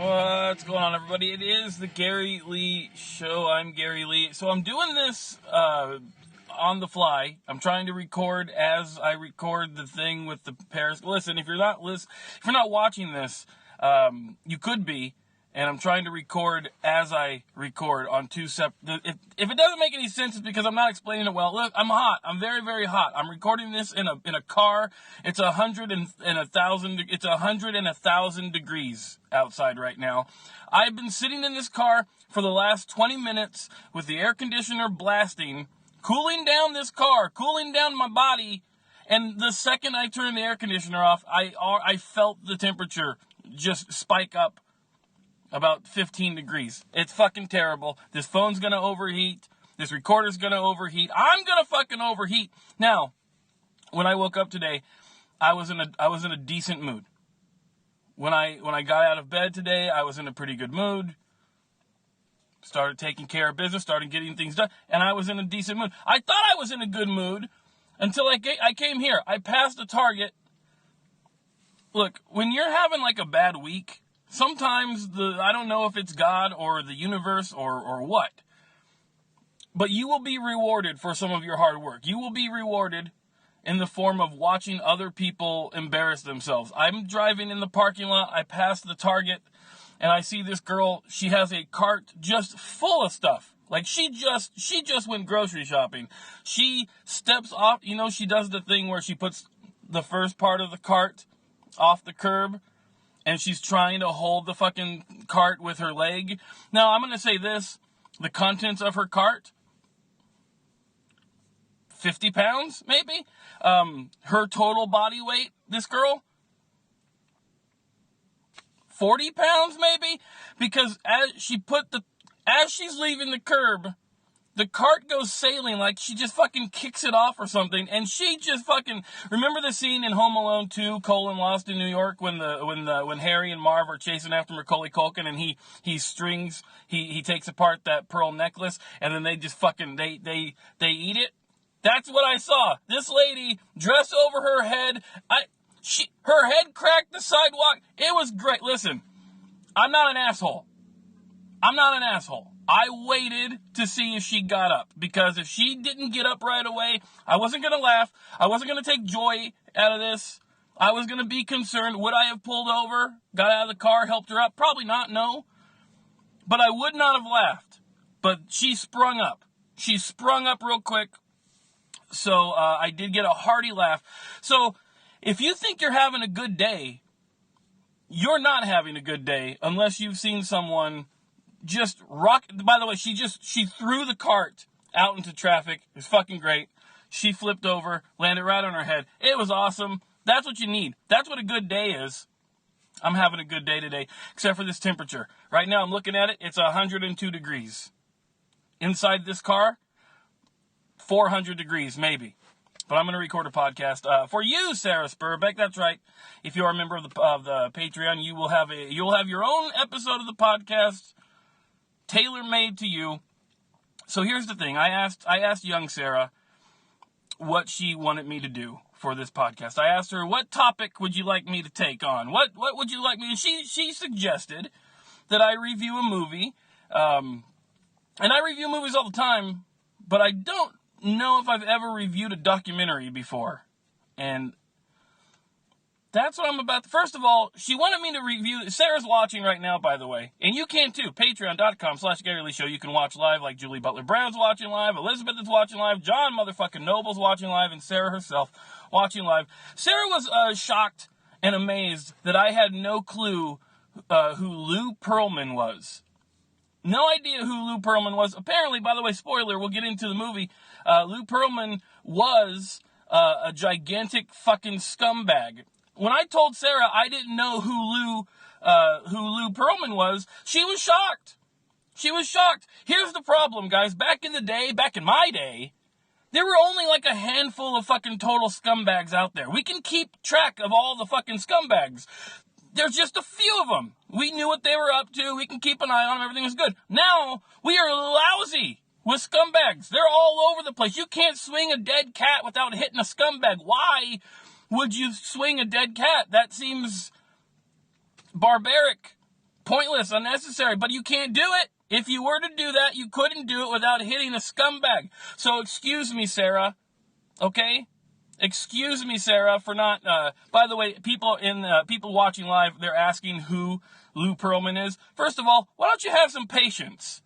What's going on, everybody? It is the Gary Lee Show. I'm Gary Lee. So I'm doing this on the fly. I'm trying to record as I record the thing with the Paris. Listen, if you're not watching this, you could be. And I'm trying to record as I record on two separate. If it doesn't make any sense, it's because I'm not explaining it well. Look, I'm hot. I'm very, very hot. I'm recording this in a car. It's 100,000 degrees outside right now. I've been sitting in this car for the last 20 minutes with the air conditioner blasting, cooling down this car, cooling down my body. And the second I turned the air conditioner off, I felt the temperature just spike up about 15 degrees. It's fucking terrible. This phone's gonna overheat. This recorder's gonna overheat. I'm gonna fucking overheat. Now, when I woke up today, I was in a decent mood. When I got out of bed today, I was in a pretty good mood. Started taking care of business, started getting things done, and I was in a decent mood. I thought I was in a good mood until I came here. I passed a Target. Look, when you're having like a bad week, sometimes I don't know if it's God or the universe or what, but you will be rewarded for some of your hard work. You will be rewarded in the form of watching other people embarrass themselves. I'm driving in the parking lot. I pass the Target and I see this girl. She has a cart just full of stuff. Like she just went grocery shopping. She steps off, she does the thing where she puts the first part of the cart off the curb, and she's trying to hold the fucking cart with her leg. Now, I'm going to say this. The contents of her cart, 50 pounds, maybe? Her total body weight, this girl, 40 pounds, maybe? Because as she's leaving the curb, the cart goes sailing, like she just fucking kicks it off or something, and she just fucking... Remember the scene in Home Alone 2, Lost in New York, when Harry and Marv are chasing after Macaulay Culkin, and he takes apart that pearl necklace, and then they just fucking, they eat it? That's what I saw. This lady, dressed over her head, her head cracked the sidewalk. It was great. Listen, I'm not an asshole. I waited to see if she got up, because if she didn't get up right away, I wasn't going to laugh. I wasn't going to take joy out of this. I was going to be concerned. Would I have pulled over, got out of the car, helped her up? Probably not, no. But I would not have laughed. But she sprung up. She sprung up real quick. So I did get a hearty laugh. So if you think you're having a good day, you're not having a good day unless you've seen someone just rock. By the way, she threw the cart out into traffic. It was fucking great. She flipped over, landed right on her head. It was awesome. That's what you need. That's what a good day is. I'm having a good day today, except for this temperature. Right now, I'm looking at it. It's 102 degrees. Inside this car, 400 degrees, maybe. But I'm going to record a podcast for you, Sarah Spurbeck. That's right. If you're a member of the Patreon, you'll have your own episode of the podcast, tailor-made to you. So here's the thing. I asked young Sarah what she wanted me to do for this podcast. I asked her, what topic would you like me to take on? What would you like me? And she suggested that I review a movie. And I review movies all the time, but I don't know if I've ever reviewed a documentary before. And that's what I'm about. First of all, she wanted me to review. Sarah's watching right now, by the way. And you can too. Patreon.com/Gary Lee Show. You can watch live, like Julie Butler Brown's watching live, Elizabeth is watching live, John motherfucking Noble's watching live, and Sarah herself watching live. Sarah was shocked and amazed that I had no clue who Lou Pearlman was. No idea who Lou Pearlman was. Apparently, by the way, spoiler, we'll get into the movie. Lou Pearlman was a gigantic fucking scumbag. When I told Sarah I didn't know who Lou Pearlman was, she was shocked. She was shocked. Here's the problem, guys. Back in my day, there were only like a handful of fucking total scumbags out there. We can keep track of all the fucking scumbags. There's just a few of them. We knew what they were up to. We can keep an eye on them. Everything was good. Now, we are lousy with scumbags. They're all over the place. You can't swing a dead cat without hitting a scumbag. Why would you swing a dead cat? That seems barbaric. pointless, unnecessary, but you can't do it. If you were to do that, you couldn't do it without hitting a scumbag. So excuse me, Sarah, okay? Excuse me, Sarah, for not, by the way, people watching live, they're asking who Lou Pearlman is. First of all, why don't you have some patience?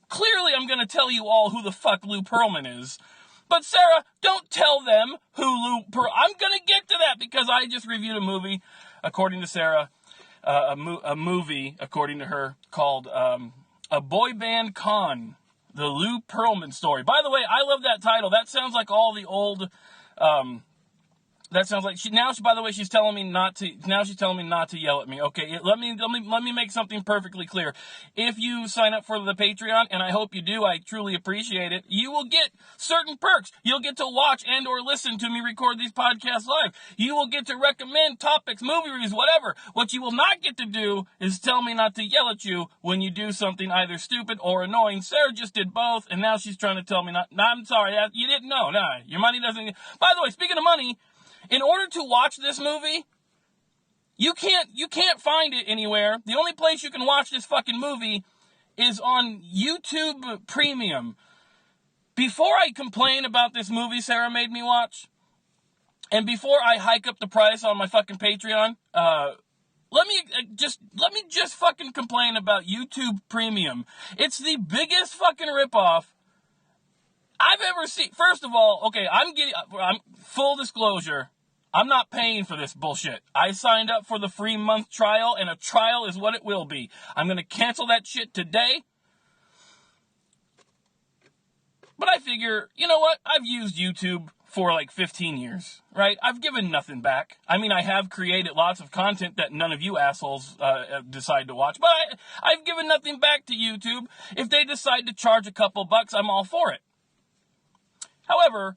Clearly, I'm going to tell you all who the fuck Lou Pearlman is. But Sarah, don't tell them who Lou Pearlman... I'm going to get to that because I just reviewed a movie, according to Sarah, a movie, according to her, called A Boy Band Con, the Lou Pearlman story. By the way, I love that title. That sounds like all the old... that sounds like by the way, she's telling me not to yell at me. Okay, let me make something perfectly clear. If you sign up for the Patreon, and I hope you do, I truly appreciate it, you will get certain perks. You'll get to watch and or listen to me record these podcasts live. You will get to recommend topics, movie reviews, whatever. What you will not get to do is tell me not to yell at you when you do something either stupid or annoying. Sarah just did both, and now she's trying to tell me not. No, I'm sorry, you didn't know. Nah, your money doesn't. By the way, speaking of money, in order to watch this movie, you can't find it anywhere. The only place you can watch this fucking movie is on YouTube Premium. Before I complain about this movie Sarah made me watch, and before I hike up the price on my fucking Patreon, let me just fucking complain about YouTube Premium. It's the biggest fucking ripoff I've ever seen. First of all, okay, I'm full disclosure. I'm not paying for this bullshit. I signed up for the free month trial, and a trial is what it will be. I'm going to cancel that shit today. But I figure, you know what? I've used YouTube for like 15 years, right? I've given nothing back. I mean, I have created lots of content that none of you assholes decide to watch, but I've given nothing back to YouTube. If they decide to charge a couple bucks, I'm all for it. However,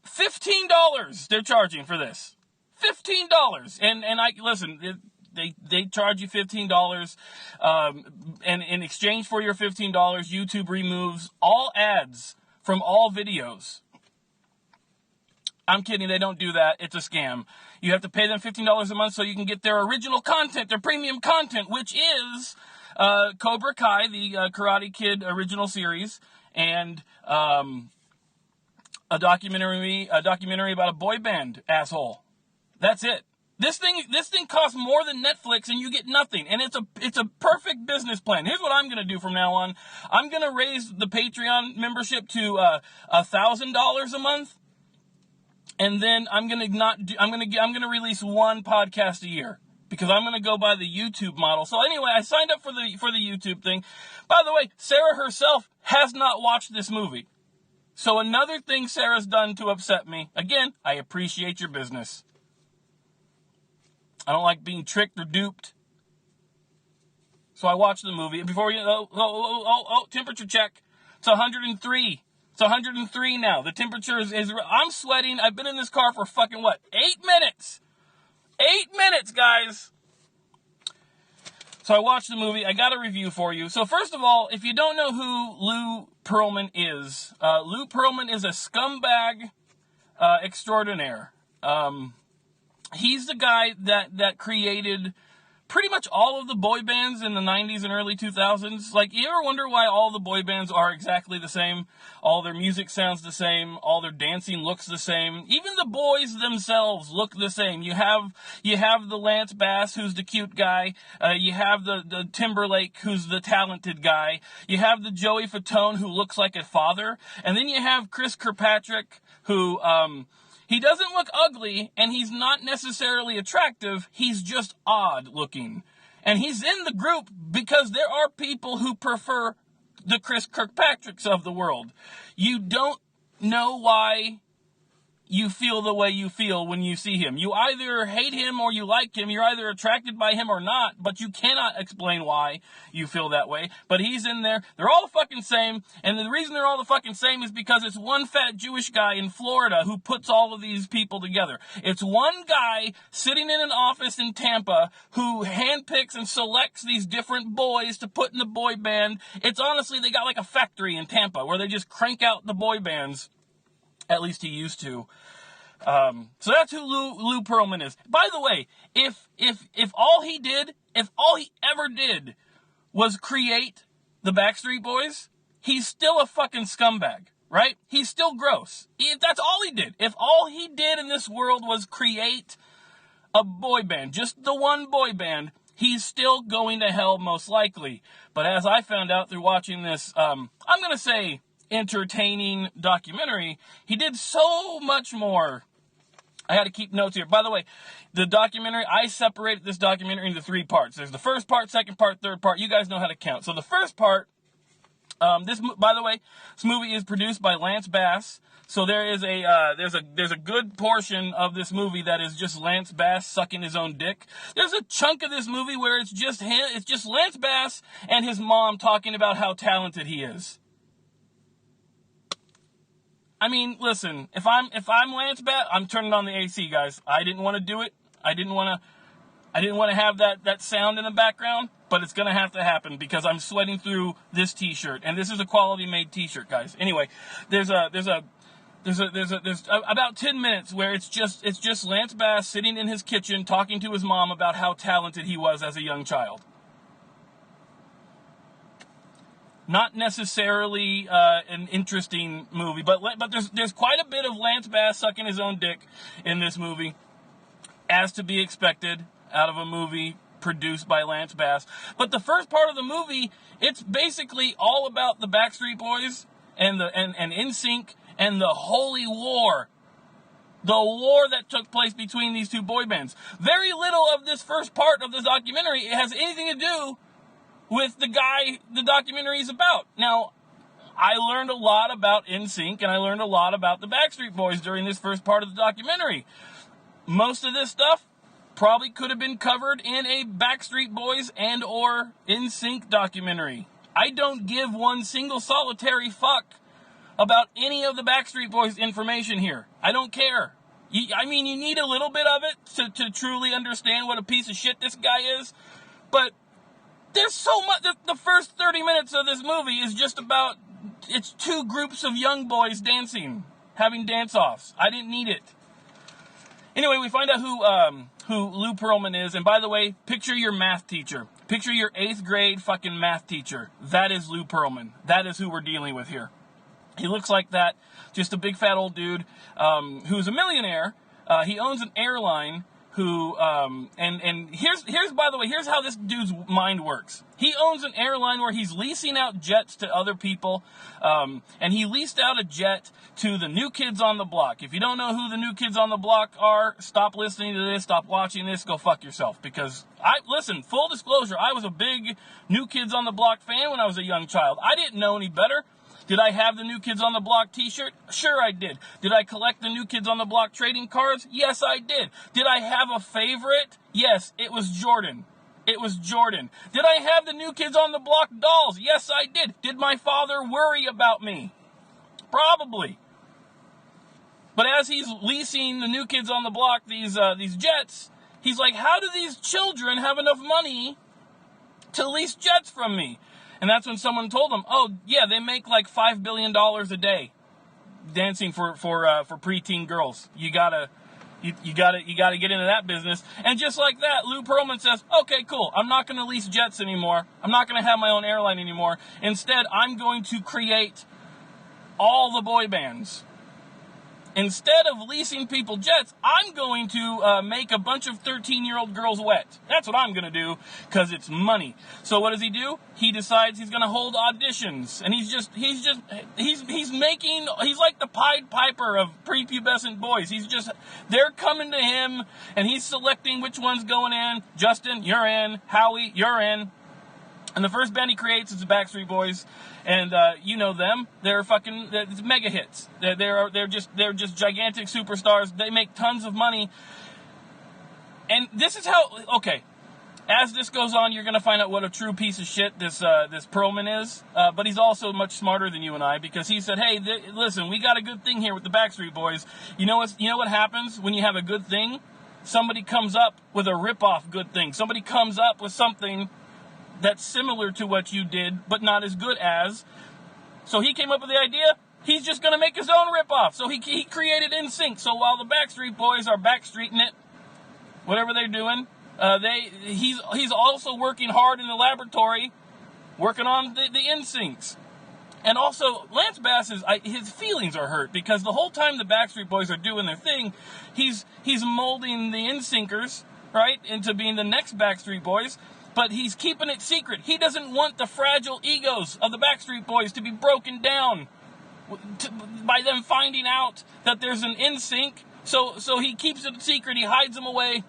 $15 they're charging for this. $15. And I listen, they charge you $15, and in exchange for your $15, YouTube removes all ads from all videos. I'm kidding, they don't do that. It's a scam. You have to pay them $15 a month so you can get their original content, their premium content, which is Cobra Kai, the Karate Kid original series, and a documentary about a boy band asshole. That's it. This thing costs more than Netflix, and you get nothing. And it's a perfect business plan. Here's what I'm gonna do from now on. I'm gonna raise the Patreon membership to $1,000 a month, and then I'm gonna release one podcast a year because I'm gonna go by the YouTube model. So anyway, I signed up for the YouTube thing. By the way, Sarah herself has not watched this movie. So another thing Sarah's done to upset me. Again, I appreciate your business. I don't like being tricked or duped. So I watched the movie. Before temperature check. It's 103. It's 103 now. The temperature is I'm sweating. I've been in this car for fucking 8 minutes. 8 minutes, guys. So I watched the movie. I got a review for you. So first of all, if you don't know who Lou Pearlman is a scumbag extraordinaire. He's the guy that created pretty much all of the boy bands in the 90s and early 2000s. Like, you ever wonder why all the boy bands are exactly the same? All their music sounds the same. All their dancing looks the same. Even the boys themselves look the same. You have the Lance Bass, who's the cute guy. You have the Timberlake, who's the talented guy. You have the Joey Fatone, who looks like a father. And then you have Chris Kirkpatrick, who, he doesn't look ugly, and he's not necessarily attractive. He's just odd looking. And he's in the group because there are people who prefer the Chris Kirkpatricks of the world. You don't know why you feel the way you feel when you see him. You either hate him or you like him. You're either attracted by him or not, but you cannot explain why you feel that way. But he's in there. They're all the fucking same. And the reason they're all the fucking same is because it's one fat Jewish guy in Florida who puts all of these people together. It's one guy sitting in an office in Tampa who handpicks and selects these different boys to put in the boy band. It's honestly, they got like a factory in Tampa where they just crank out the boy bands. At least he used to. So that's who Lou Pearlman is. By the way, if all he ever did was create the Backstreet Boys, he's still a fucking scumbag, right? He's still gross. If that's all he did. If all he did in this world was create a boy band, just the one boy band, he's still going to hell most likely. But as I found out through watching this, I'm going to say entertaining documentary, he did so much more. I had to keep notes here. By the way, the documentary, I separated this documentary into 3 parts. There's the first part, second part, third part. You guys know how to count. So the first part, by the way, this movie is produced by Lance Bass. So there's a good portion of this movie that is just Lance Bass sucking his own dick. There's a chunk of this movie where it's just him, it's just Lance Bass and his mom talking about how talented he is. I mean, listen, if I'm Lance Bass, I'm turning on the AC, guys. I didn't want to do it. I didn't want to have that sound in the background, but it's going to have to happen because I'm sweating through this t-shirt, and this is a quality made t-shirt, guys. Anyway, there's about 10 minutes where it's just Lance Bass sitting in his kitchen talking to his mom about how talented he was as a young child. Not necessarily an interesting movie, but there's quite a bit of Lance Bass sucking his own dick in this movie, as to be expected out of a movie produced by Lance Bass. But the first part of the movie, it's basically all about the Backstreet Boys and NSYNC and the Holy War. The war that took place between these two boy bands. Very little of this first part of the documentary has anything to do with the guy the documentary is about. Now, I learned a lot about NSYNC and I learned a lot about the Backstreet Boys during this first part of the documentary. Most of this stuff probably could have been covered in a Backstreet Boys and or NSYNC documentary. I don't give one single solitary fuck about any of the Backstreet Boys information here. I don't care. You need a little bit of it to truly understand what a piece of shit this guy is, but there's so much. The first 30 minutes of this movie is just about, it's 2 groups of young boys dancing, having dance-offs. I didn't need it. Anyway, we find out who Lou Pearlman is, and by the way, picture your math teacher. Picture your 8th grade fucking math teacher. That is Lou Pearlman. That is who we're dealing with here. He looks like that, just a big fat old dude who's a millionaire. He owns an airline. And here's by the way, here's how this dude's mind works. He owns an airline where he's leasing out jets to other people, and he leased out a jet to the New Kids on the Block. If you don't know who the New Kids on the Block are, stop listening to this, stop watching this, go fuck yourself. Because listen, full disclosure, I was a big New Kids on the Block fan when I was a young child. I didn't know any better. Did I have the New Kids on the Block t-shirt? Sure I did. Did I collect the New Kids on the Block trading cards? Yes, I did. Did I have a favorite? Yes, it was Jordan. It was Jordan. Did I have the New Kids on the Block dolls? Yes, I did. Did my father worry about me? Probably. But as he's leasing the New Kids on the Block these jets, he's like, how do these children have enough money to lease jets from me? And that's when someone told him, oh, yeah, they make like $5 billion a day dancing for preteen girls. You gotta get into that business. And just like that, Lou Pearlman says, okay, cool. I'm not going to lease jets anymore. I'm not going to have my own airline anymore. Instead, I'm going to create all the boy bands. Instead of leasing people jets, I'm going to make a bunch of 13-year-old girls wet. That's what I'm going to do, because it's money. So what does he do? He decides he's going to hold auditions. And he's like the Pied Piper of prepubescent boys. They're coming to him, and he's selecting which one's going in. Justin, you're in. Howie, you're in. And the first band he creates is the Backstreet Boys, and you know them. They're it's mega hits. They're just gigantic superstars. They make tons of money. And this is how. Okay, as this goes on, you're gonna find out what a true piece of shit this Pearlman is. But he's also much smarter than you and I, because he said, "Hey, listen, we got a good thing here with the Backstreet Boys. You know what happens when you have a good thing? Somebody comes up with a rip-off good thing. Somebody comes up with something that's similar to what you did, but not as good as." So he came up with the idea. he's just going to make his own ripoff. So he created NSYNC. So while the Backstreet Boys are backstreeting it, whatever they're doing, he's also working hard in the laboratory, working on the NSYNCs. And also, Lance Bass his feelings are hurt because the whole time the Backstreet Boys are doing their thing, he's molding the NSYNCers, right, into being the next Backstreet Boys, but he's keeping it secret. He doesn't want the fragile egos of the Backstreet Boys to be broken down by them finding out that there's an NSYNC. So he keeps it secret. He hides them away.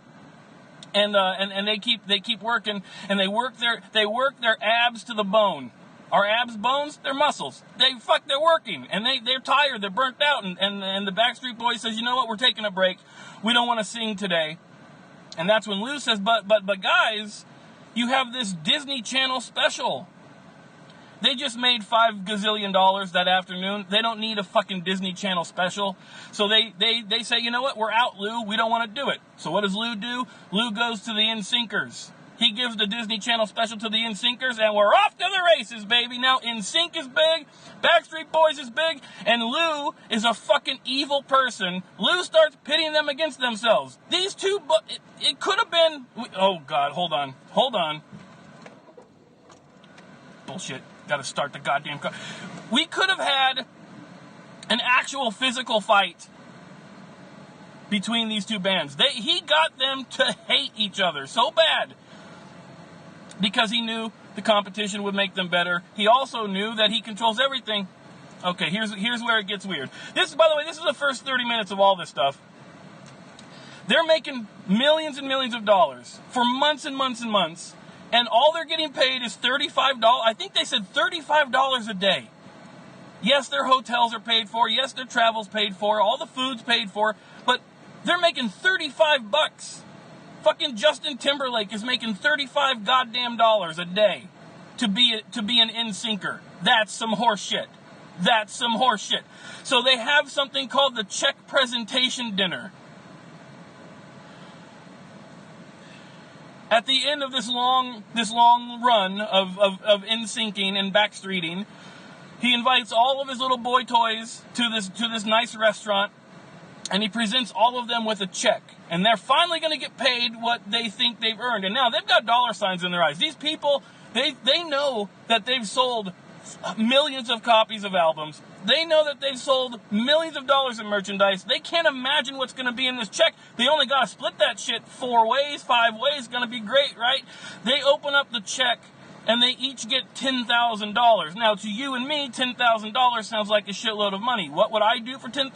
And they keep working, and they work their abs to the bone. Our abs bones, they're muscles. They're working, and they're tired, they're burnt out, and the Backstreet Boys says, you know what, we're taking a break. We don't want to sing today. And that's when Lou says, but guys, you have this Disney Channel special. They just made $5 gazillion that afternoon. They don't need a fucking Disney Channel special. So they say, you know what, we're out, Lou. We don't want to do it. So what does Lou do? Lou goes to the NSYNCers. He gives the Disney Channel special to the NSYNCers, and we're off to the races, baby. Now, NSYNC is big, Backstreet Boys is big, and Lou is a fucking evil person. Lou starts pitting them against themselves. These two, it could have been... Oh, God, hold on. Bullshit. Gotta start the goddamn car. We could have had an actual physical fight between these two bands. He got them to hate each other so bad because he knew the competition would make them better. He also knew that he controls everything. Okay, here's where it gets weird. By the way, this is the first 30 minutes of all this stuff. They're making millions and millions of dollars for months and months and months, and all they're getting paid is $35. I think they said $35 a day. Yes, their hotels are paid for. Yes, their travel's paid for. All the food's paid for. But they're making $35. Fucking Justin Timberlake is making $35 goddamn dollars a day to be an NSYNCer. That's some horse shit. That's some horse shit. So they have something called the check presentation dinner. At the end of this long run of NSYNCing and backstreeting, he invites all of his little boy toys to this nice restaurant, and he presents all of them with a check. And they're finally going to get paid what they think they've earned. And now they've got dollar signs in their eyes. These people, they know that they've sold millions of copies of albums. They know that they've sold millions of dollars in merchandise. They can't imagine what's going to be in this check. They only got to split that shit 4 ways, 5 ways. Going to be great, right? They open up the check, and they each get $10,000. Now, to you and me, $10,000 sounds like a shitload of money. What would I do for $10,000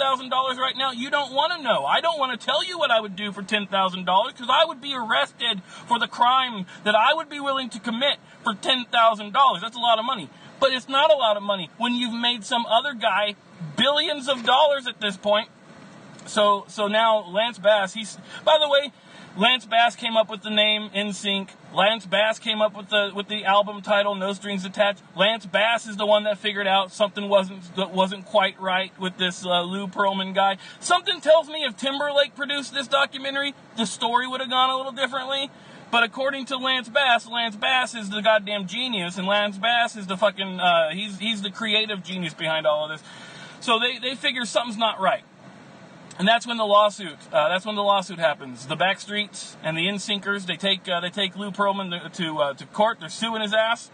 right now? You don't want to know. I don't want to tell you what I would do for $10,000 because I would be arrested for the crime that I would be willing to commit for $10,000. That's a lot of money. But it's not a lot of money when you've made some other guy billions of dollars at this point. So now Lance Bass, by the way, Lance Bass came up with the name NSYNC. Lance Bass came up with the album title No Strings Attached. Lance Bass is the one that figured out something wasn't quite right with this Lou Pearlman guy. Something tells me if Timberlake produced this documentary, the story would have gone a little differently. But according to Lance Bass is the goddamn genius, and Lance Bass is the fucking he's the creative genius behind all of this. So they figure something's not right. And that's when the lawsuit happens. The Backstreets and the NSYNCers, they take Lou Pearlman to court. They're suing his ass.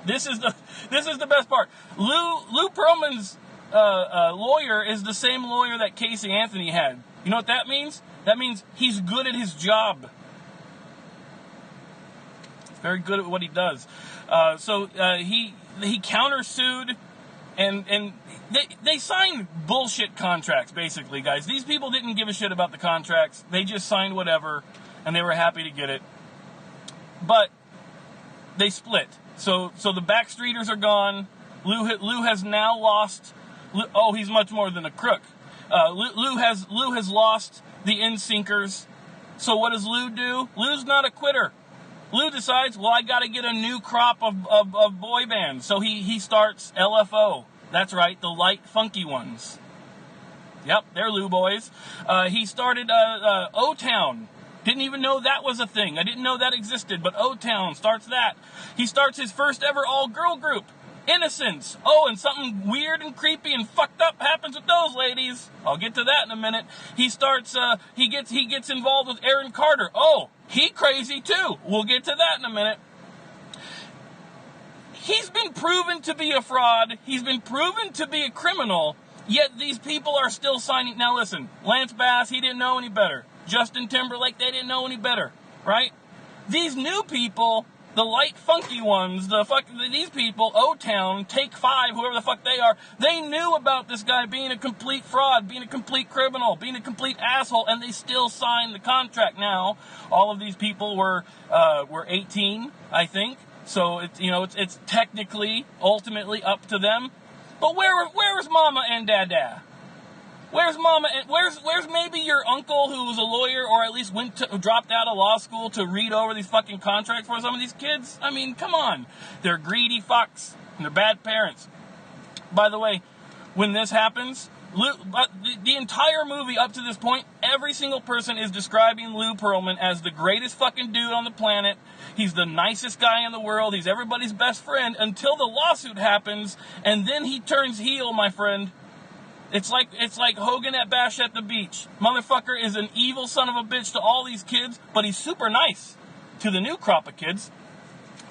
This is the best part. Lou Pearlman's lawyer is the same lawyer that Casey Anthony had. You know what that means? That means he's good at his job. Very good at what he does. So he countersued, and they signed bullshit contracts, basically, guys. These people didn't give a shit about the contracts. They just signed whatever, and they were happy to get it. But they split. So the Backstreeters are gone. Lou has now lost. Oh, he's much more than a crook. Lou has lost the NSYNCers. So what does Lou do? Lou's not a quitter. Lou decides, well, I got to get a new crop of boy bands. So he starts LFO. That's right, the light, funky ones. Yep, they're Lou boys. He started O-Town. Didn't even know that was a thing. I didn't know that existed, but O-Town starts that. He starts his first ever all-girl group. Innocence. Oh, and something weird and creepy and fucked up happens with those ladies. I'll get to that in a minute. He starts, he gets involved with Aaron Carter. Oh, he crazy too. We'll get to that in a minute. He's been proven to be a fraud. He's been proven to be a criminal. Yet these people are still signing. Now listen, Lance Bass, he didn't know any better. Justin Timberlake, they didn't know any better, right? These new people, the light funky ones, these people, O-Town, Take 5, whoever the fuck they are, they knew about this guy being a complete fraud, being a complete criminal, being a complete asshole, and they still signed the contract. Now, all of these people were 18, I think, so it's technically, ultimately up to them. But where's Mama and Dada? Where's Mama? And where's maybe your uncle who was a lawyer or at least dropped out of law school to read over these fucking contracts for some of these kids? I mean, come on. They're greedy fucks and they're bad parents. By the way, when this happens, the entire movie up to this point, every single person is describing Lou Pearlman as the greatest fucking dude on the planet. He's the nicest guy in the world. He's everybody's best friend until the lawsuit happens, and then he turns heel, my friend. It's like Hogan at Bash at the Beach. Motherfucker is an evil son of a bitch to all these kids, but he's super nice to the new crop of kids.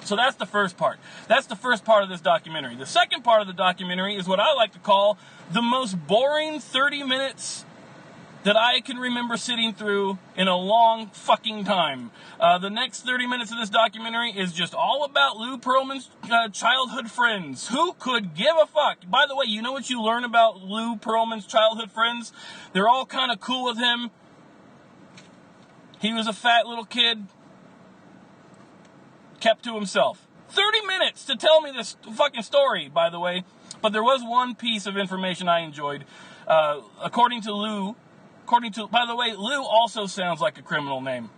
So that's the first part. That's the first part of this documentary. The second part of the documentary is what I like to call the most boring 30 minutes that I can remember sitting through in a long fucking time. The next 30 minutes of this documentary is just all about Lou Pearlman's childhood friends. Who could give a fuck? By the way, you know what you learn about Lou Pearlman's childhood friends? They're all kind of cool with him. He was a fat little kid, kept to himself. 30 minutes to tell me this fucking story, by the way. But there was one piece of information I enjoyed. According to Lou, by the way, Lou also sounds like a criminal name.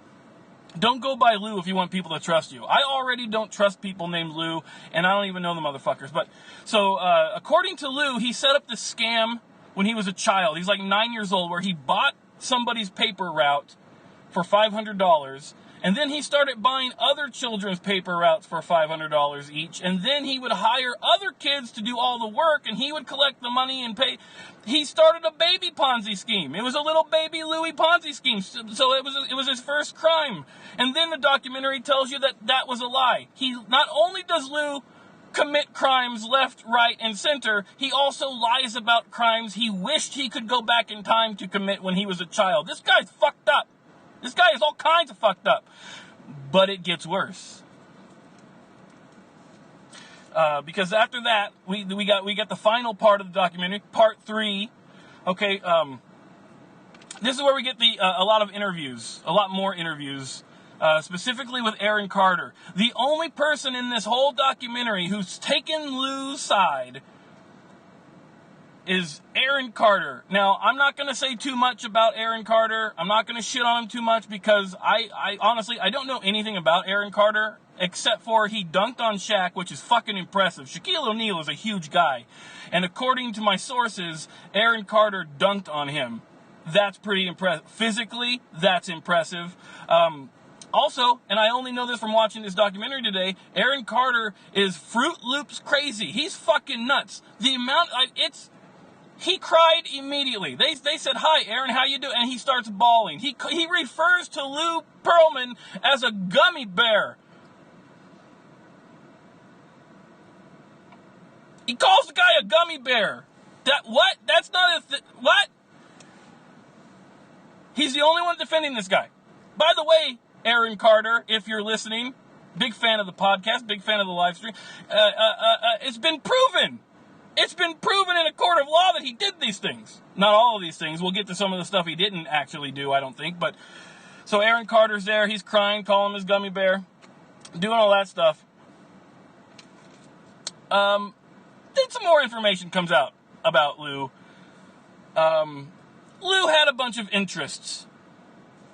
Don't go by Lou if you want people to trust you. I already don't trust people named Lou, and I don't even know the motherfuckers. But so, according to Lou, he set up this scam when he was a child. He's like 9 years old, where he bought somebody's paper route for $500, and then he started buying other children's paper routes for $500 each, and then he would hire other kids to do all the work, and he would collect the money and pay. He started a baby Ponzi scheme. It was a little baby Louie Ponzi scheme, so it was his first crime. And then the documentary tells you that that was a lie. Not only does Lou commit crimes left, right, and center, he also lies about crimes he wished he could go back in time to commit when he was a child. This guy's fucked up. This guy is all kinds of fucked up. But it gets worse. Because after that, we got the final part of the documentary, part 3. Okay, this is where we get a lot of interviews, a lot more interviews, specifically with Aaron Carter. The only person in this whole documentary who's taken Lou's side is Aaron Carter. Now, I'm not going to say too much about Aaron Carter. I'm not going to shit on him too much because I honestly, I don't know anything about Aaron Carter except for he dunked on Shaq, which is fucking impressive. Shaquille O'Neal is a huge guy. And according to my sources, Aaron Carter dunked on him. That's pretty impressive. Physically, that's impressive. Also, and I only know this from watching this documentary today, Aaron Carter is Fruit Loops crazy. He's fucking nuts. The amount, he cried immediately. They said, "Hi, Aaron, how you doing?" And he starts bawling. He refers to Lou Pearlman as a gummy bear. He calls the guy a gummy bear. What? That's not what? He's the only one defending this guy. By the way, Aaron Carter, if you're listening, big fan of the podcast, big fan of the live stream, it's been proven. It's been proven in a court of law that he did these things. Not all of these things. We'll get to some of the stuff he didn't actually do, I don't think. But so Aaron Carter's there. He's crying, calling him his gummy bear, doing all that stuff. Then some more information comes out about Lou. Lou had a bunch of interests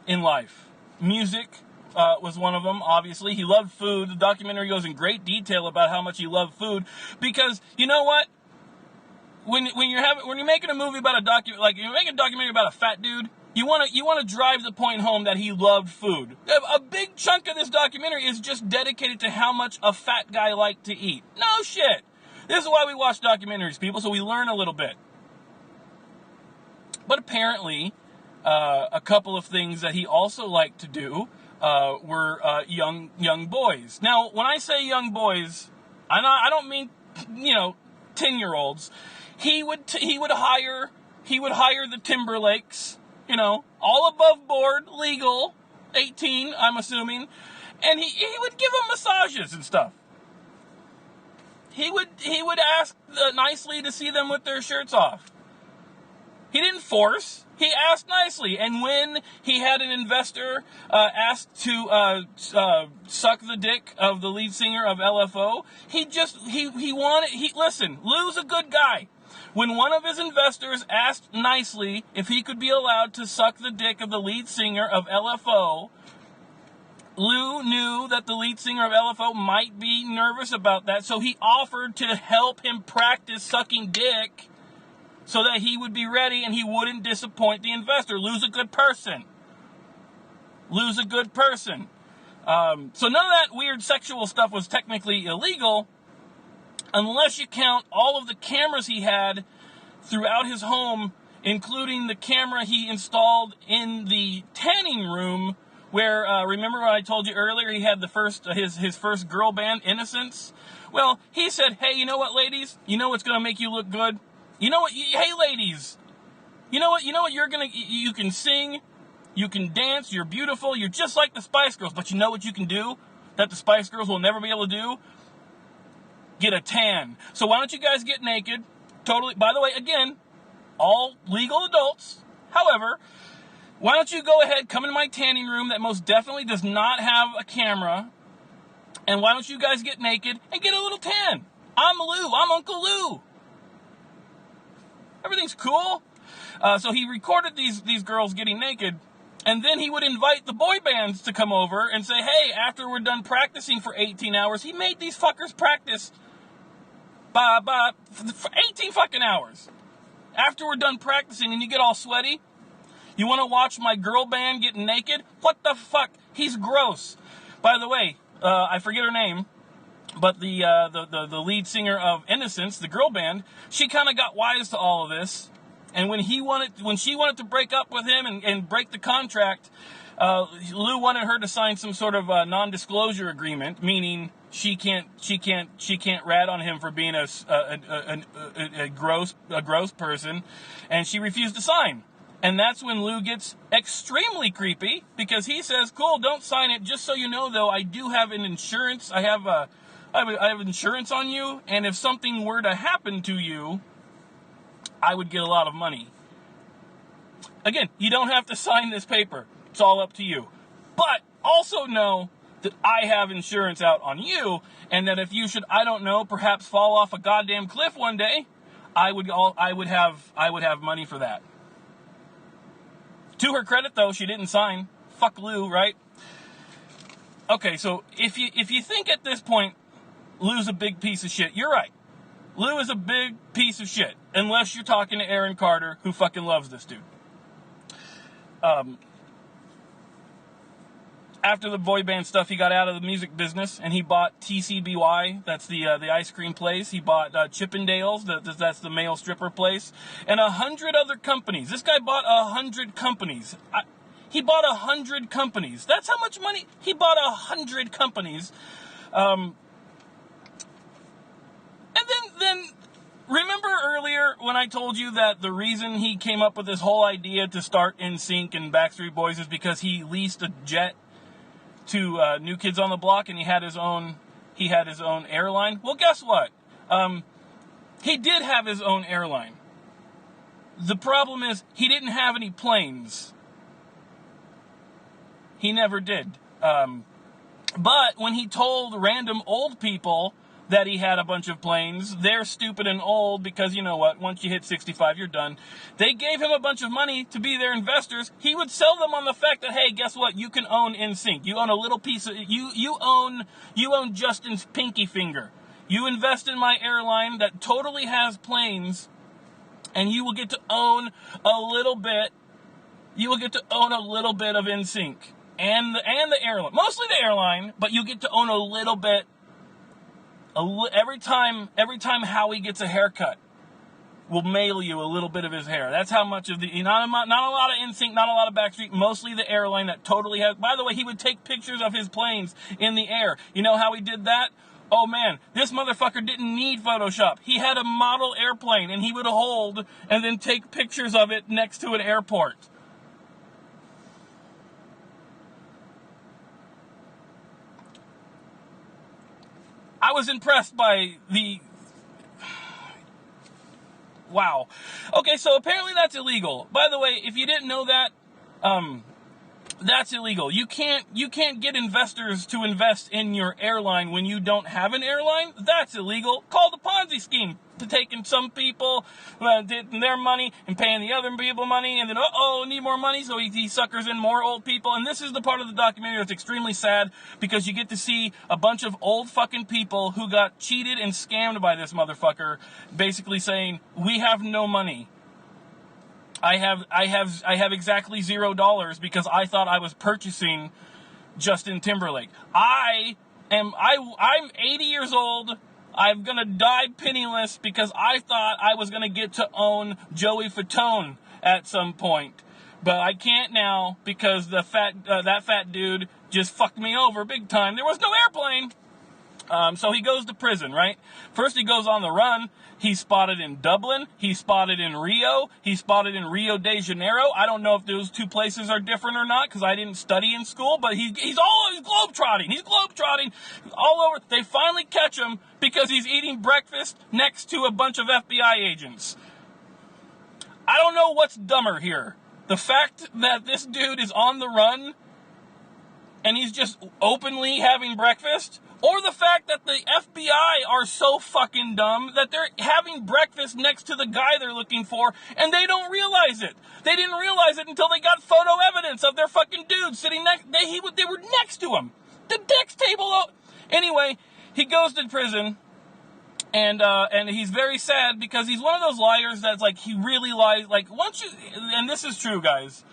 in life. Music was one of them, obviously. He loved food. The documentary goes in great detail about how much he loved food. Because, you know what? When you're making a movie about you're making a documentary about a fat dude, you want to drive the point home that he loved food. A big chunk of this documentary is just dedicated to how much a fat guy liked to eat. No shit. This is why we watch documentaries, people, so we learn a little bit. But apparently, a couple of things that he also liked to do were young boys. Now, when I say young boys, I don't mean 10-year-olds. He would hire the Timberlakes, all above board, legal, 18, I'm assuming, and he would give them massages and stuff. He would ask nicely to see them with their shirts off. He didn't force. He asked nicely. And when he had an investor asked to suck the dick of the lead singer of LFO, listen, Lou's a good guy. When one of his investors asked nicely if he could be allowed to suck the dick of the lead singer of LFO, Lou knew that the lead singer of LFO might be nervous about that, so he offered to help him practice sucking dick so that he would be ready and he wouldn't disappoint the investor. Lou's a good person. So none of that weird sexual stuff was technically illegal, unless you count all of the cameras he had throughout his home, including the camera he installed in the tanning room, where, remember what I told you earlier, he had his first girl band, Innocence? Well, he said, hey, you know what, ladies? You know what's going to make you look good? You know what? Hey, ladies, you know what you can sing, you can dance, you're beautiful, you're just like the Spice Girls, but you know what you can do that the Spice Girls will never be able to do? Get a tan. So why don't you guys get naked? Totally, by the way, again, all legal adults. However, why don't you go ahead, come in my tanning room that most definitely does not have a camera, and why don't you guys get naked and get a little tan? I'm Lou. I'm Uncle Lou. Everything's cool. So he recorded these girls getting naked, and then he would invite the boy bands to come over and say, hey, after we're done practicing for 18 hours, he made these fuckers practice for 18 fucking hours. After we're done practicing and you get all sweaty, you want to watch my girl band getting naked? What the fuck? He's gross. By the way, I forget her name, but the lead singer of Innocence, the girl band, she kind of got wise to all of this. And when she wanted to break up with him and break the contract, Lou wanted her to sign some sort of non-disclosure agreement, meaning she can't rat on him for being a gross person, and she refused to sign. And that's when Lou gets extremely creepy, because he says, cool, don't sign it. Just so you know, though, I do have an insurance. I have insurance on you, and if something were to happen to you, I would get a lot of money. Again, you don't have to sign this paper. It's all up to you. But also know that I have insurance out on you, and that if you should, I don't know, perhaps fall off a goddamn cliff one day, I would have money for that. To her credit, though, she didn't sign. Fuck Lou, right? Okay, so if you think at this point Lou's a big piece of shit, you're right. Lou is a big piece of shit, unless you're talking to Aaron Carter, who fucking loves this dude. After the boy band stuff, he got out of the music business, and he bought TCBY, that's the ice cream place. He bought Chippendales, that's the male stripper place, and 100 other companies. This guy bought 100 companies. He bought 100 companies. That's how much money? He bought 100 companies. And then remember earlier when I told you that the reason he came up with this whole idea to start NSYNC and Backstreet Boys is because he leased a jet to New Kids on the Block, and he had his own airline? Well, guess what? He did have his own airline. The problem is he didn't have any planes. He never did. But when he told random old people that he had a bunch of planes, they're stupid and old, because you know what, once you hit 65, you're done. They gave him a bunch of money to be their investors. He would sell them on the fact that, hey, guess what, you can own NSYNC. You own a little piece of, you own Justin's pinky finger. You invest in my airline that totally has planes, and you will get to own a little bit. You will get to own a little bit of NSYNC and the airline, mostly the airline, but you get to own a little bit Every time Howie gets a haircut, we'll mail you a little bit of his hair. That's how much of the, not a lot of NSYNC, not a lot of Backstreet, mostly the airline that totally has. By the way, he would take pictures of his planes in the air. You know how he did that? Oh man, this motherfucker didn't need Photoshop. He had a model airplane and he would hold and then take pictures of it next to an airport. I was impressed by the... Wow. Okay, so apparently that's illegal. By the way, if you didn't know that, that's illegal. You can't get investors to invest in your airline when you don't have an airline. That's illegal. Called a Ponzi scheme. To taking some people, their money and paying the other people money, and then need more money, so he suckers in more old people. And this is the part of the documentary that's extremely sad, because you get to see a bunch of old fucking people who got cheated and scammed by this motherfucker, basically saying, "We have no money. I have exactly $0 because I thought I was purchasing Justin Timberlake. I'm 80 years old. I'm gonna die penniless because I thought I was gonna get to own Joey Fatone at some point, but I can't now because that fat dude just fucked me over big time. There was no airplane." So he goes to prison, right? First he goes on the run. He's spotted in Dublin. He's spotted in Rio. He's spotted in Rio de Janeiro. I don't know if those two places are different or not because I didn't study in school, but he's globetrotting. He's globetrotting all over. They finally catch him because he's eating breakfast next to a bunch of FBI agents. I don't know what's dumber here. The fact that this dude is on the run and he's just openly having breakfast, or the fact that the FBI are so fucking dumb that they're having breakfast next to the guy they're looking for and they don't realize it. They didn't realize it until they got photo evidence of their fucking dude sitting next. They were next to him. The next table. Anyway, he goes to prison. And he's very sad because he's one of those liars that's like, he really lies. Like, once you, and this is true, guys,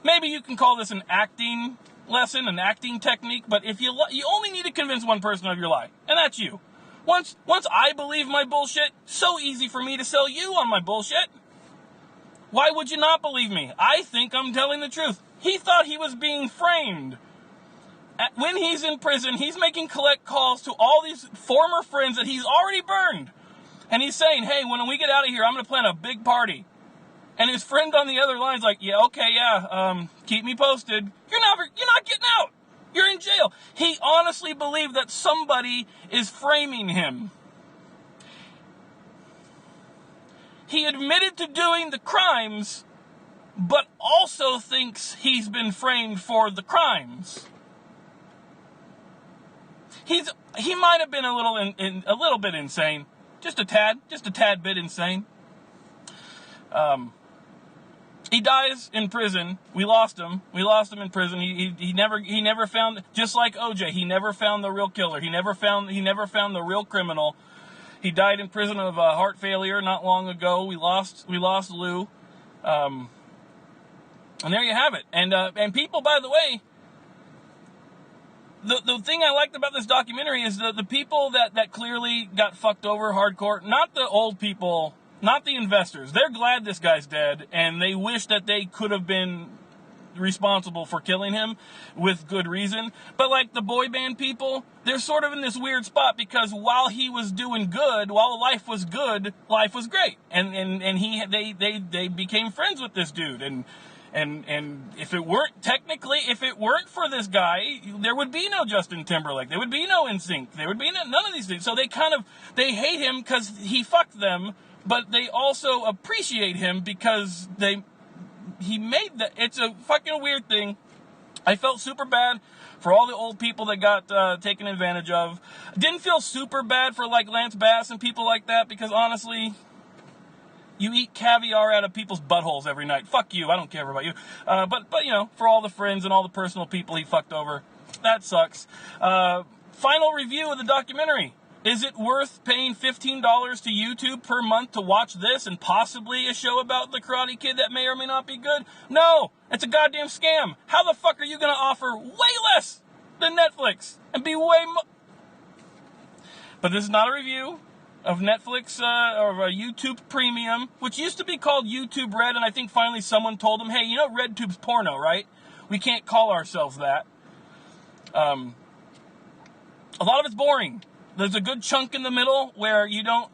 maybe you can call this an acting lesson, an acting technique, but if you only need to convince one person of your lie, and that's you. Once I believe my bullshit, so easy for me to sell you on my bullshit. Why would you not believe me? I think I'm telling the truth. He thought he was being framed. When he's in prison, he's making collect calls to all these former friends that he's already burned. And he's saying, "Hey, when we get out of here, I'm going to plan a big party." And his friend on the other line's like, "Yeah, okay, yeah, keep me posted." You're not getting out. You're in jail. He honestly believed that somebody is framing him. He admitted to doing the crimes, but also thinks he's been framed for the crimes. He might have been a little bit insane, just a tad bit insane. He dies in prison. We lost him in prison. He never found, just like OJ, he never found the real killer. He never found the real criminal. He died in prison of heart failure not long ago. We lost Lou. And there you have it. And people, by the way, the thing I liked about this documentary is the people that clearly got fucked over hardcore, not the old people, not the investors. They're glad this guy's dead, and they wish that they could have been responsible for killing him with good reason. But like the boy band people, they're sort of in this weird spot because while he was doing good, while life was good, life was great. And they became friends with this dude. And if it weren't for this guy, there would be no Justin Timberlake. There would be no NSYNC. There would be none of these things. So they hate him because he fucked them, but they also appreciate him because he made that. It's a fucking weird thing. I felt super bad for all the old people that got taken advantage of. Didn't feel super bad for like Lance Bass and people like that because honestly, you eat caviar out of people's buttholes every night. Fuck you. I don't care about you. But you know, for all the friends and all the personal people he fucked over, that sucks. Final review of the documentary. Is it worth paying $15 to YouTube per month to watch this and possibly a show about the Karate Kid that may or may not be good? No, it's a goddamn scam. How the fuck are you going to offer way less than Netflix and be way more? But this is not a review of Netflix or YouTube Premium, which used to be called YouTube Red, and I think finally someone told them, hey, you know RedTube's porno, right? We can't call ourselves that. A lot of it's boring. There's a good chunk in the middle where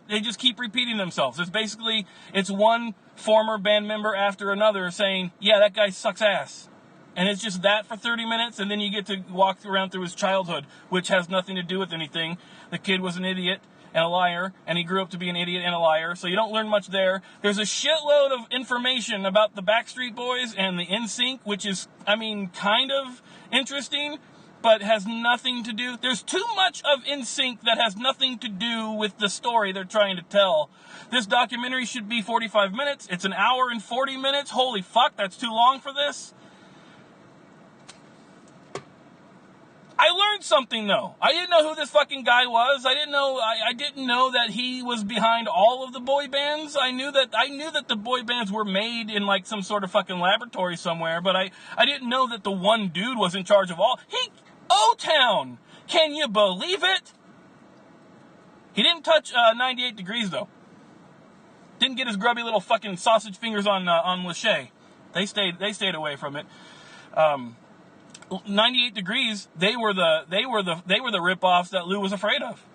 they just keep repeating themselves. It's one former band member after another saying, yeah, that guy sucks ass. And it's just that for 30 minutes, and then you get to walk around through his childhood, which has nothing to do with anything. The kid was an idiot and a liar, and he grew up to be an idiot and a liar, so you don't learn much there. There's a shitload of information about the Backstreet Boys and the NSYNC, which is, kind of interesting, but has nothing to do. There's too much of NSYNC that has nothing to do with the story they're trying to tell. This documentary should be 45 minutes. It's an hour and 40 minutes. Holy fuck, that's too long for this. I learned something though. I didn't know who this fucking guy was. I didn't know that he was behind all of the boy bands. I knew that the boy bands were made in like some sort of fucking laboratory somewhere, but I didn't know that the one dude was in charge of all. O-Town! Can you believe it? He didn't touch 98 Degrees though. Didn't get his grubby little fucking sausage fingers on Lachey. They stayed away from it. 98 Degrees, they were the rip-offs that Lou was afraid of.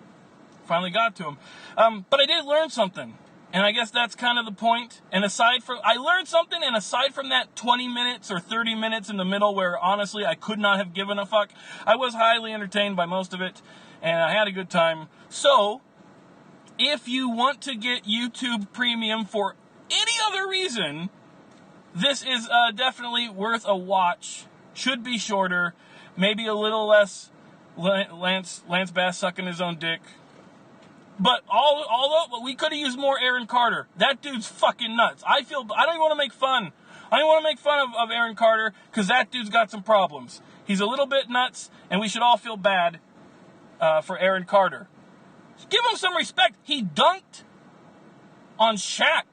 Finally got to him. But I did learn something. And I guess that's kind of the point. And I learned something, and aside from that 20 minutes or 30 minutes in the middle where, honestly, I could not have given a fuck, I was highly entertained by most of it, and I had a good time. So, if you want to get YouTube Premium for any other reason, this is definitely worth a watch. Should be shorter, maybe a little less Lance Bass sucking his own dick. But although we could have used more Aaron Carter. That dude's fucking nuts. I don't even want to make fun. I don't want to make fun of Aaron Carter because that dude's got some problems. He's a little bit nuts, and we should all feel bad for Aaron Carter. Give him some respect. He dunked on Shaq.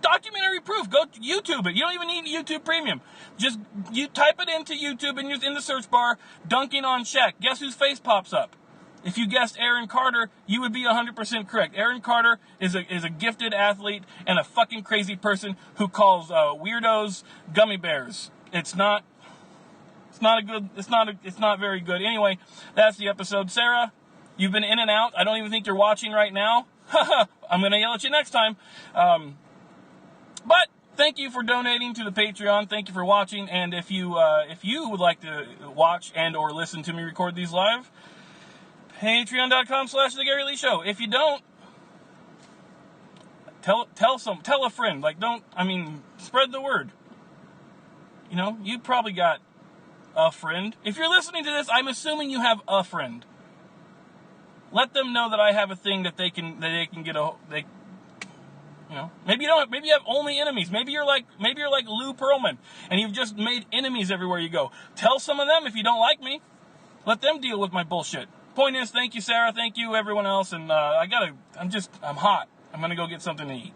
Documentary proof. Go to YouTube it. You don't even need YouTube Premium. Just you type it into YouTube and in the search bar, dunking on Shaq. Guess whose face pops up? If you guessed Aaron Carter, you would be 100% correct. Aaron Carter is a gifted athlete and a fucking crazy person who calls weirdos gummy bears. It's not very good. Anyway, that's the episode. Sarah, you've been in and out. I don't even think you're watching right now. I'm going to yell at you next time. But thank you for donating to the Patreon. Thank you for watching. And if you would like to watch and or listen to me record these live, patreon.com/The Gary Lee Show. If you don't, tell a friend. Spread the word. You know, you probably got a friend. If you're listening to this, I'm assuming you have a friend. Let them know that I have a thing that they can get maybe you don't. Maybe you have only enemies. Maybe you're like Lou Pearlman, and you've just made enemies everywhere you go. Tell some of them if you don't like me. Let them deal with my bullshit. Point is, thank you, Sarah. Thank you, everyone else. And I'm hot. I'm gonna go get something to eat.